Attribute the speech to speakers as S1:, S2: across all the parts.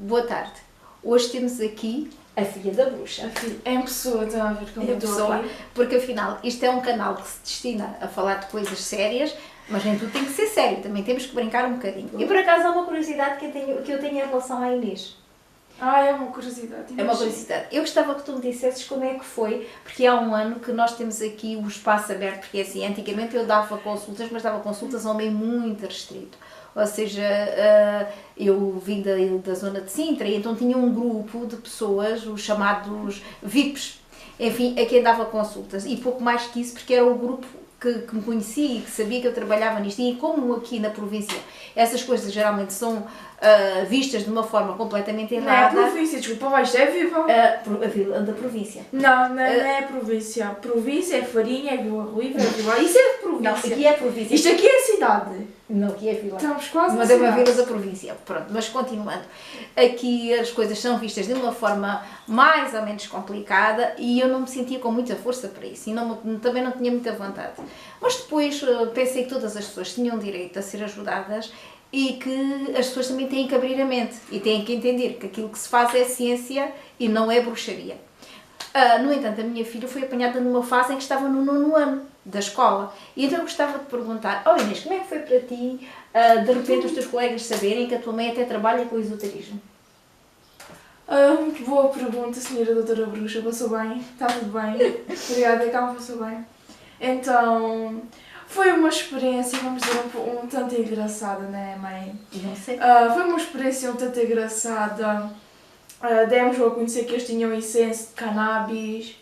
S1: Boa tarde. Hoje temos aqui a filha da bruxa.
S2: Em pessoa, estão a ver como eu estou aqui?
S1: Porque afinal, isto é um canal que se destina a falar de coisas sérias, mas nem tudo tem que ser sério, também temos que brincar um bocadinho. E por acaso há uma curiosidade que eu tenho em relação à Inês.
S2: É uma curiosidade.
S1: É uma curiosidade. Eu gostava que tu me dissesses como é que foi, porque há um ano que nós temos aqui o espaço aberto, porque assim, antigamente eu dava consultas, mas dava consultas a um meio muito restrito. Ou seja, eu vim da zona de Sintra e então tinha um grupo de pessoas, os chamados VIPs, enfim, a quem dava consultas. E pouco mais que isso, porque era o grupo que me conhecia e que sabia que eu trabalhava nisto. E como aqui na província essas coisas geralmente são vistas de uma forma completamente errada...
S2: Não é a província, desculpa, isto é Viva.
S1: A vila da província.
S2: Não é a província. Província é Farinha, é Vila Ruiva, é Vila... Isso é província.
S1: Não, aqui é província.
S2: Isto aqui é cidade.
S1: Não, aqui é vila.
S2: Estamos quase
S1: mas é uma vila da província. Pronto, mas continuando. Aqui as coisas são vistas de uma forma mais ou menos complicada e eu não me sentia com muita força para isso e também não tinha muita vontade. Mas depois pensei que todas as pessoas tinham direito a ser ajudadas e que as pessoas também têm que abrir a mente e têm que entender que aquilo que se faz é ciência e não é bruxaria. No entanto, a minha filha foi apanhada numa fase em que estava no 9º ano da escola. E então eu gostava de perguntar, Inês, como é que foi para ti, de repente, os teus colegas saberem que a tua mãe até trabalha com o esoterismo?
S2: Muito boa pergunta, senhora doutora bruxa. Passou bem? Está tudo bem? Obrigada, calma, passou bem. Então, foi uma experiência, vamos dizer, um tanto engraçada, não é, mãe?
S1: Não sei.
S2: Foi uma experiência um tanto engraçada. Demos-me a conhecer que eles tinham incenso de cannabis.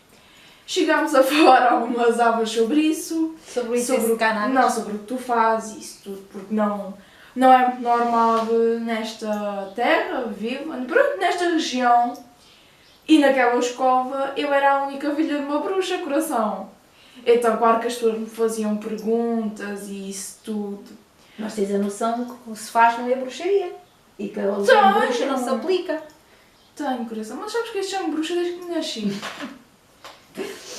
S2: Chegámos a falar algumas abas sobre isso.
S1: Sobre o incenso de cannabis?
S2: Não, sobre o que tu fazes, isso tudo, porque não é normal nesta terra, viva, pronto, nesta região. E naquela escova eu era a única filha de uma bruxa, coração. Então, claro que as pessoas me faziam perguntas e isso tudo.
S1: Mas tens a noção que o que se faz não é bruxaria e que a bruxa não se aplica.
S2: Tenho, coração, mas sabes que eu chamo bruxa desde que nasci.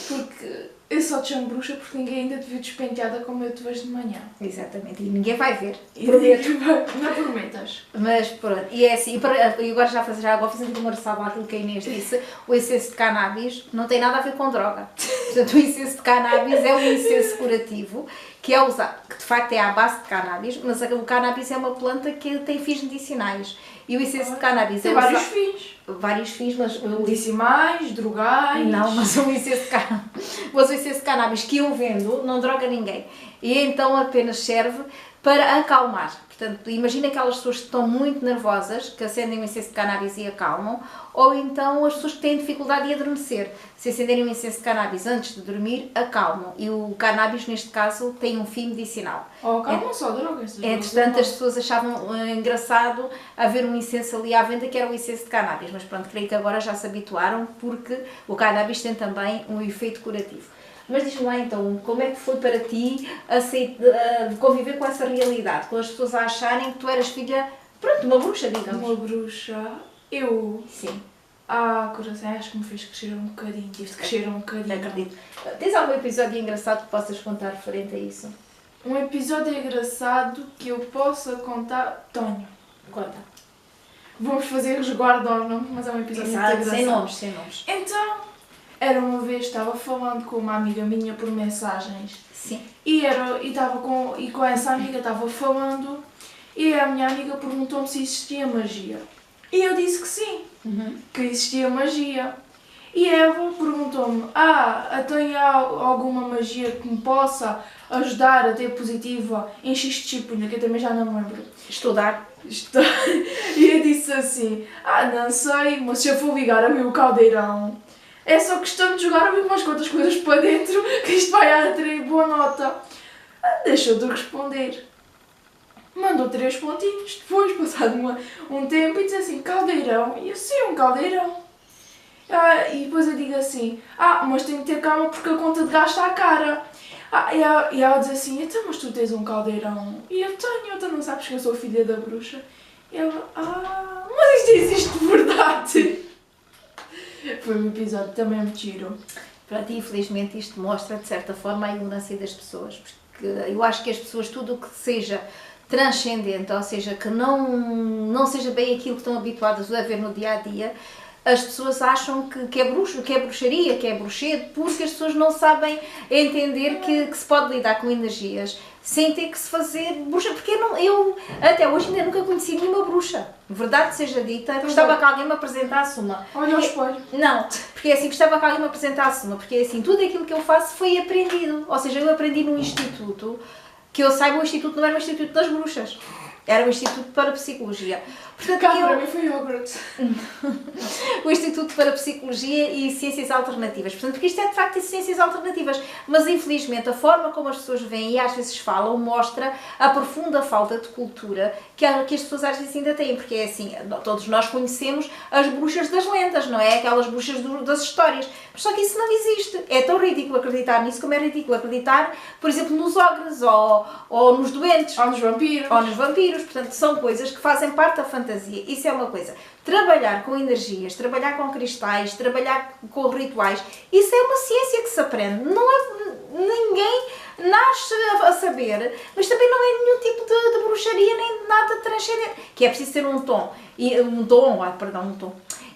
S2: Porque eu só te chamo bruxa porque ninguém ainda te viu despenteada como eu te vejo de manhã.
S1: Exatamente, e ninguém vai ver.
S2: Prometo. Não prometas.
S1: Mas pronto, e é assim, e agora já agora fazendo uma ressalva àquilo que a Inês disse, o incenso de cannabis não tem nada a ver com droga. Portanto, o incenso de cannabis é um incenso curativo que é usado, que de facto é à base de cannabis, mas o cannabis é uma planta que tem fins medicinais. E o incenso de cannabis
S2: tem vários fins.
S1: Vários fins, mas...
S2: Medicinais, drogais...
S1: Não, mas o incenso de cannabis que eu vendo não droga ninguém. E então apenas serve para acalmar. Portanto, imagina aquelas pessoas que estão muito nervosas, que acendem o incenso de cannabis e acalmam, ou então as pessoas que têm dificuldade de adormecer. Se acenderem o incenso de cannabis antes de dormir, acalmam. E o cannabis, neste caso, tem um fim medicinal.
S2: Acalmam só drogas.
S1: Entretanto, as pessoas achavam engraçado haver um incenso ali à venda que era o incenso de cannabis, mas pronto, creio que agora já se habituaram porque o cannabis tem também um efeito curativo. Mas diz-me lá então, como é que foi para ti conviver com essa realidade, com as pessoas a acharem que tu eras filha, pronto, uma bruxa, digamos?
S2: Uma bruxa? Eu?
S1: Sim.
S2: Coração, acho que me fez crescer um bocadinho, tive de crescer um bocadinho.
S1: Acredito. Tens algum episódio engraçado que possas contar referente a isso?
S2: Um episódio engraçado que eu possa contar... Tonho.
S1: Conta.
S2: Vamos fazer resguardo aos nomes, mas é um episódio muito engraçado.
S1: Sem nomes.
S2: Então... Era uma vez, estava falando com uma amiga minha por mensagens.
S1: Sim.
S2: E com essa amiga estava falando e a minha amiga perguntou-me se existia magia. E eu disse que sim, que existia magia. E Eva perguntou-me, tem alguma magia que me possa ajudar a ter positiva em X disciplina, que eu também já não me lembro.
S1: Estudar.
S2: E eu disse assim, não sei, mas se eu for ligar a meu caldeirão... É só questão de jogar umas quantas coisas para dentro que isto vai atrair boa nota. Deixou de responder. Mandou 3 pontinhos. Depois, passado um tempo, e disse assim, caldeirão. E eu, sim, um caldeirão. E depois eu digo assim, mas tenho que ter calma porque a conta de gás está cara. E ela diz assim, então, mas tu tens um caldeirão? E eu tenho, então não sabes que eu sou filha da bruxa? E ela, mas isto existe de verdade. Foi um episódio também muito giro.
S1: Pronto, e infelizmente isto mostra, de certa forma, a ignorância das pessoas, porque eu acho que as pessoas, tudo o que seja transcendente, ou seja, que não seja bem aquilo que estão habituadas a ver no dia a dia, as pessoas acham que é bruxaria, que é bruxedo, porque as pessoas não sabem entender que se pode lidar com energias sem ter que se fazer bruxa, porque eu até hoje ainda nunca conheci nenhuma bruxa, verdade seja dita, gostava que alguém me apresentasse uma.
S2: Olha ao espelho.
S1: Não, porque é assim, gostava que alguém me apresentasse uma, porque é assim, tudo aquilo que eu faço foi aprendido, ou seja, eu aprendi num instituto, que eu saiba, o instituto não era um instituto das bruxas, era um instituto para psicologia. Portanto,
S2: para mim foi Hogwarts.
S1: O Instituto para Psicologia e Ciências Alternativas. Portanto, porque isto é de facto de ciências alternativas, mas infelizmente a forma como as pessoas veem e às vezes falam mostra a profunda falta de cultura que as pessoas às vezes ainda têm, porque é assim, todos nós conhecemos as bruxas das lendas, não é? Aquelas bruxas das histórias, mas só que isso não existe. É tão ridículo acreditar nisso como é ridículo acreditar, por exemplo, nos ogres ou nos doentes.
S2: Ou nos vampiros.
S1: Ou nos vampiros. Portanto, são coisas que fazem parte da fantasia. Isso é uma coisa. Trabalhar com energias, trabalhar com cristais, trabalhar com rituais, isso é uma ciência que se aprende. Não é, ninguém nasce a saber, mas também não é nenhum tipo de bruxaria nem de nada transcendente. Que é preciso ter um tom,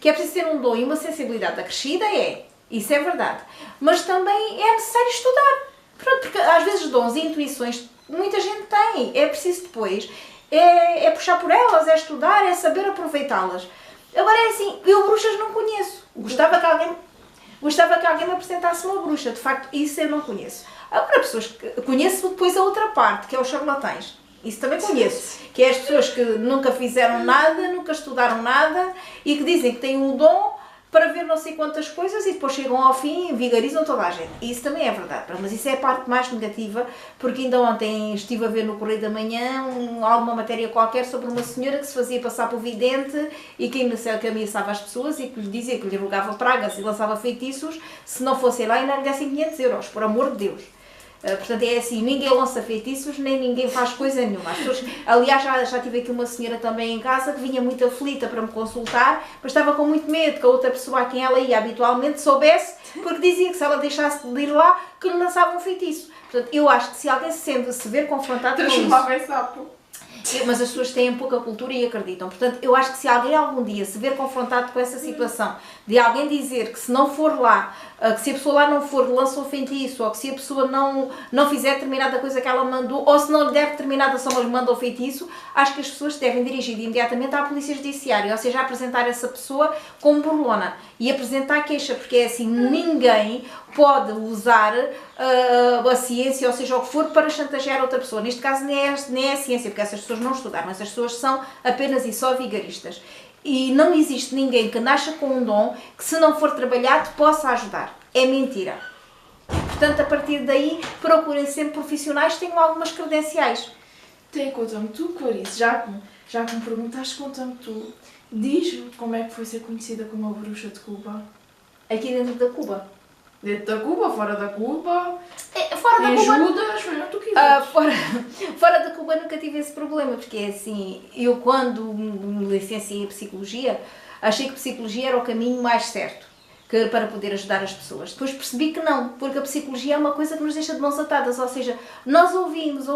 S1: que é preciso ter um dom e uma sensibilidade acrescida, isso é verdade. Mas também é necessário estudar. Pronto, porque às vezes dons e intuições muita gente tem, é preciso depois é puxar por elas, é estudar, é saber aproveitá-las. Agora é assim, eu bruxas não conheço. Gostava que alguém me apresentasse uma bruxa, de facto, isso eu não conheço. Agora, pessoas que conheço depois a outra parte, que é os charlatães. Isso também conheço, que é as pessoas que nunca fizeram nada, nunca estudaram nada e que dizem que têm um dom para ver não sei quantas coisas e depois chegam ao fim e vigarizam toda a gente. Isso também é verdade, mas isso é a parte mais negativa, porque ainda ontem estive a ver no Correio da Manhã alguma matéria qualquer sobre uma senhora que se fazia passar por vidente e que ameaçava as pessoas e que lhe dizia que lhe rogava pragas e lançava feitiços se não fossem lá e não lhe dessem 500 euros, por amor de Deus. Portanto, é assim, ninguém lança feitiços, nem ninguém faz coisa nenhuma. As pessoas, aliás, já tive aqui uma senhora também em casa que vinha muito aflita para me consultar, mas estava com muito medo que a outra pessoa a quem ela ia habitualmente soubesse, porque dizia que se ela deixasse de ir lá, que lhe lançava um feitiço. Portanto, eu acho que se alguém se ver confrontado com isso...
S2: Transformava em sapo.
S1: Mas as pessoas têm pouca cultura e acreditam. Portanto, eu acho que se alguém algum dia se ver confrontado com essa situação, de alguém dizer que se não for lá, que se a pessoa lá não for, lança um feitiço, ou que se a pessoa não fizer determinada coisa que ela mandou, ou se não lhe der determinada ação, lhe manda o feitiço, acho que as pessoas se devem dirigir imediatamente à polícia judiciária, ou seja, apresentar essa pessoa como burlona e apresentar queixa, porque é assim, ninguém pode usar a ciência, ou seja, o que for, para chantagear outra pessoa. Neste caso nem é a ciência, porque essas pessoas não estudaram, essas pessoas são apenas e só vigaristas. E não existe ninguém que nasça com um dom que, se não for trabalhado, possa ajudar. É mentira. Portanto, a partir daí, procurem sempre profissionais que tenham algumas credenciais.
S2: Conta-me tu, Clarice, já que me perguntaste, conta-me tu. Diz-me como é que foi ser conhecida como a bruxa de Cuba.
S1: Aqui dentro da Cuba.
S2: Dentro da Cuba, fora da Cuba?
S1: Fora da Cuba...
S2: Ajudas, foi o que tu quiseres.
S1: Fora da Cuba nunca tive esse problema, porque é assim, eu quando me licenciei em Psicologia, achei que Psicologia era o caminho mais certo para poder ajudar as pessoas. Depois percebi que não, porque a Psicologia é uma coisa que nos deixa de mãos atadas, ou seja, nós ouvimos,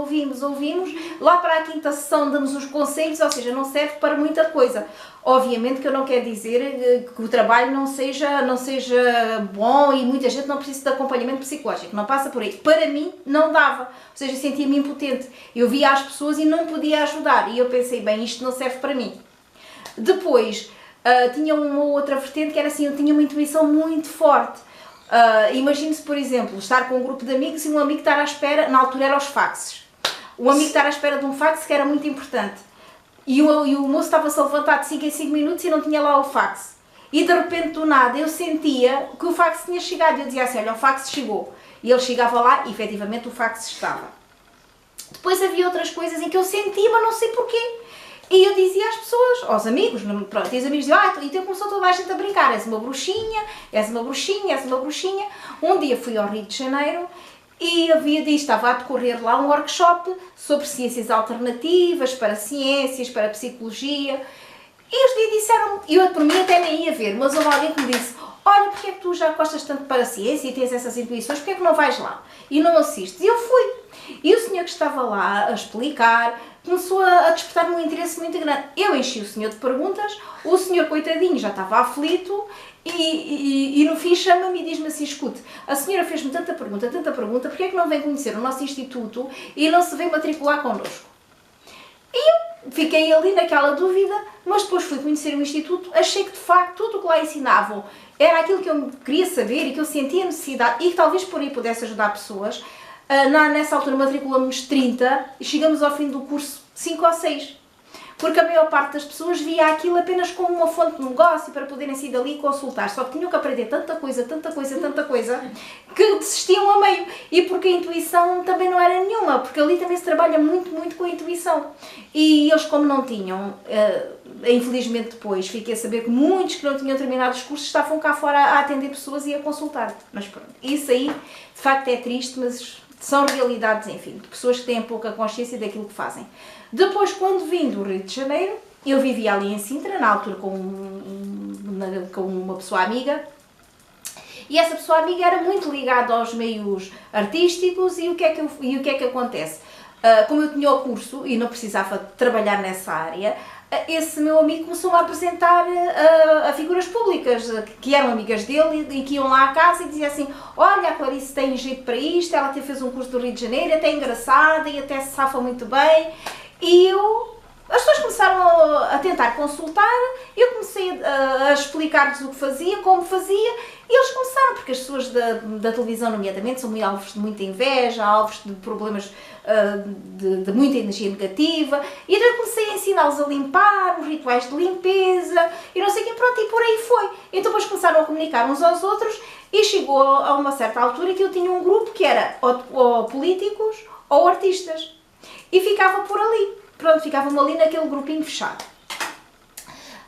S1: lá para a quinta sessão damos os conselhos, ou seja, não serve para muita coisa. Obviamente que eu não quero dizer que o trabalho não seja bom e muita gente não precisa de acompanhamento psicológico, não passa por aí. Para mim, não dava, ou seja, sentia-me impotente. Eu via as pessoas e não podia ajudar e eu pensei, bem, isto não serve para mim. Depois, tinha uma outra vertente que era assim, eu tinha uma intuição muito forte. Imagine-se, por exemplo, estar com um grupo de amigos e um amigo estar à espera, na altura eram os faxes. O amigo estar à espera de um fax que era muito importante. E o moço estava-se a levantar de 5 em 5 minutos e não tinha lá o fax. E de repente, do nada, eu sentia que o fax tinha chegado. E eu dizia assim, olha, o fax chegou. E ele chegava lá e, efetivamente, o fax estava. Depois havia outras coisas em que eu sentia, mas não sei porquê. E eu dizia às pessoas, aos amigos, pronto, e os amigos diziam, então começou toda a gente a brincar, és uma bruxinha, és uma bruxinha, és uma bruxinha. Um dia fui ao Rio de Janeiro e estava a decorrer lá um workshop sobre ciências alternativas, para ciências, para psicologia. E os disseram, eu por mim até nem ia ver, mas houve alguém que me disse, olha, porque é que tu já gostas tanto para a ciência e tens essas intuições, porque é que não vais lá? E não assistes? E eu fui. E o senhor que estava lá a explicar começou a despertar um interesse muito grande. Eu enchi o senhor de perguntas, o senhor, coitadinho, já estava aflito e no fim chama-me e diz-me assim, escute, a senhora fez-me tanta pergunta, porque é que não vem conhecer o nosso instituto e não se vem matricular connosco? E eu fiquei ali naquela dúvida, mas depois fui conhecer o instituto, achei que de facto tudo o que lá ensinavam era aquilo que eu queria saber e que eu sentia necessidade e que talvez por aí pudesse ajudar pessoas. Nessa altura matriculamos 30 e chegamos ao fim do curso 5 ou 6. Porque a maior parte das pessoas via aquilo apenas como uma fonte de negócio para poderem sair dali e consultar. Só que tinham que aprender tanta coisa, que desistiam a meio. E porque a intuição também não era nenhuma, porque ali também se trabalha muito com a intuição. E eles, como não tinham, infelizmente depois fiquei a saber que muitos que não tinham terminado os cursos estavam cá fora a atender pessoas e a consultar. Mas pronto, isso aí de facto é triste, mas são realidades, enfim, de pessoas que têm pouca consciência daquilo que fazem. Depois, quando vim do Rio de Janeiro, eu vivia ali em Sintra, na altura com uma pessoa amiga, e essa pessoa amiga era muito ligada aos meios artísticos e o que é que acontece? Como eu tinha o curso e não precisava trabalhar nessa área, esse meu amigo começou-me a apresentar a figuras públicas que eram amigas dele e que iam lá à casa e dizia assim, olha, a Clarice tem jeito para isto, ela até fez um curso do Rio de Janeiro, até é engraçada e até se safa muito bem. E as pessoas começaram a tentar consultar, eu comecei a explicar-lhes o que fazia, como fazia, e eles começaram, porque as pessoas da televisão, nomeadamente, são muito alvos de muita inveja, alvos de problemas de muita energia negativa, e então eu comecei a ensiná-los a limpar, os rituais de limpeza, e não sei o que, pronto, e por aí foi. Então depois começaram a comunicar uns aos outros, e chegou a uma certa altura que eu tinha um grupo que era ou políticos ou artistas. E ficava por ali, pronto, ficava-me ali naquele grupinho fechado.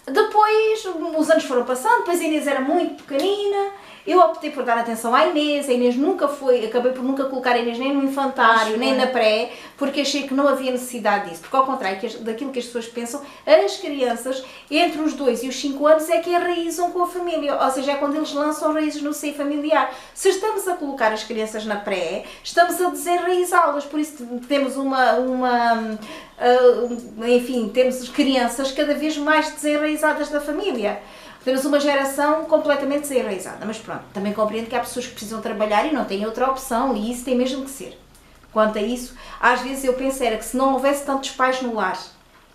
S1: Depois, os anos foram passando, depois a Inês era muito pequenina, eu optei por dar atenção à Inês, a Inês nunca foi, acabei por nunca colocar a Inês nem no infantário, nem na pré, porque achei que não havia necessidade disso, porque ao contrário daquilo que as pessoas pensam, as crianças entre os 2 e os 5 anos é que enraizam com a família, ou seja, é quando eles lançam raízes no seio familiar. Se estamos a colocar as crianças na pré, estamos a desenraizá-las, por isso temos enfim, temos crianças cada vez mais desenraizadas da família. Temos uma geração completamente desenraizada, mas pronto, também compreendo que há pessoas que precisam trabalhar e não têm outra opção e isso tem mesmo que ser. Quanto a isso, às vezes eu penso era que se não houvesse tantos pais no lar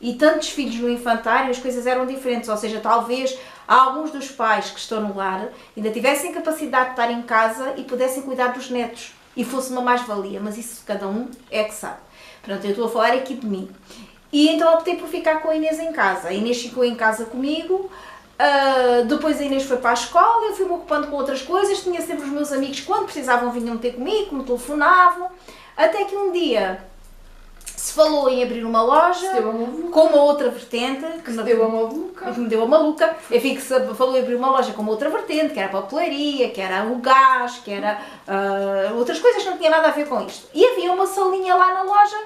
S1: e tantos filhos no infantário, as coisas eram diferentes, ou seja, talvez alguns dos pais que estão no lar ainda tivessem capacidade de estar em casa e pudessem cuidar dos netos e fosse uma mais-valia, mas isso cada um é que sabe. Pronto, eu estou a falar aqui de mim. E então optei por ficar com a Inês em casa. A Inês ficou em casa comigo, depois a Inês foi para a escola, eu fui-me ocupando com outras coisas, tinha sempre os meus amigos, quando precisavam vinham ter comigo, me telefonavam, até que um dia se falou em abrir uma loja com uma outra vertente que me deu a maluca. Enfim, que se falou em abrir uma loja com uma outra vertente, que era a papelaria, que era o gás, que era outras coisas que não tinha nada a ver com isto. E havia uma salinha lá na loja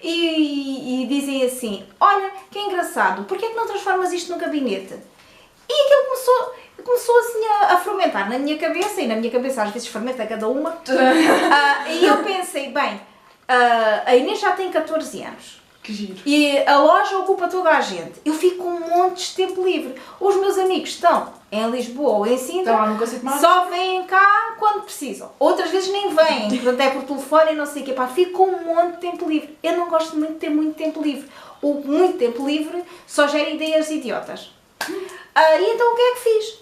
S1: e dizem assim, olha, que engraçado, porquê é que não transformas isto num gabinete? E aquilo começou assim a fermentar na minha cabeça, e na minha cabeça às vezes fermenta cada uma, e eu pensei, bem, a Inês já tem 14 anos.
S2: Que giro.
S1: E a loja ocupa toda a gente. Eu fico com um monte de tempo livre. Os meus amigos estão em Lisboa ou em Sintra, só vêm cá quando precisam. Outras vezes nem vêm, portanto é por telefone e não sei o quê. Pá, fico com um monte de tempo livre. Eu não gosto muito de ter muito tempo livre. O muito tempo livre só gera ideias idiotas. E então o que é que fiz?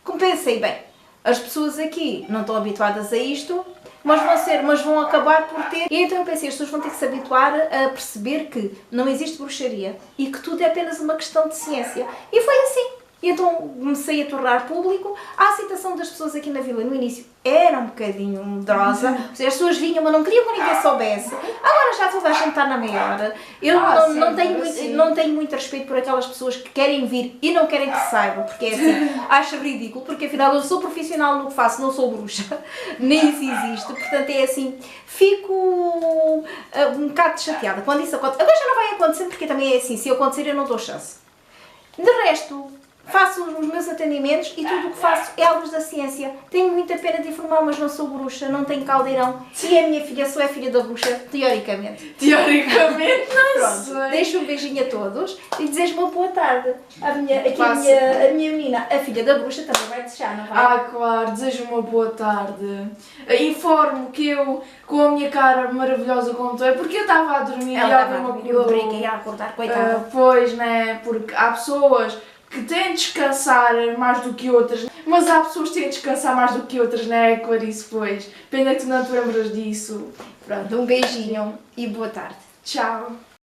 S1: Como pensei, bem, as pessoas aqui não estão habituadas a isto, mas vão acabar por ter. E então eu pensei, as pessoas vão ter que se habituar a perceber que não existe bruxaria e que tudo é apenas uma questão de ciência. E foi assim. E então comecei a tornar público. A aceitação das pessoas aqui na vila no início era um bocadinho medrosa. Ou seja, as pessoas vinham, mas não queriam que ninguém soubesse. Agora já toda a gente está na maior. Eu não tenho muito respeito por aquelas pessoas que querem vir e não querem que saibam, porque é assim, acho ridículo, porque afinal eu sou profissional no que faço, não sou bruxa, nem isso existe. Portanto é assim, fico um bocado chateada quando isso acontece. Agora já não vai acontecer, porque também é assim, se acontecer eu não dou chance. De resto, faço os meus atendimentos e tudo o que faço é à luz da ciência. Tenho muita pena de informar, mas não sou bruxa, não tenho caldeirão. E a minha filha só é filha da bruxa, teoricamente.
S2: Teoricamente, não
S1: Pronto,
S2: sei.
S1: deixo um beijinho a todos e desejo uma boa tarde. A minha menina, a filha da bruxa, também vai desejar, não vai?
S2: Ah, claro, desejo uma boa tarde. Informo que eu, com a minha cara maravilhosa como estou, é porque eu estava a dormir e alguém me acordou.
S1: Eu brinquei a acordar, coitada.
S2: Pois, né, porque há pessoas que têm de descansar mais do que outras, mas há pessoas que têm de descansar mais do que outras, né, Clarice, pois. Pena que tu não te lembras disso.
S1: Pronto, um beijinho e boa tarde.
S2: Tchau.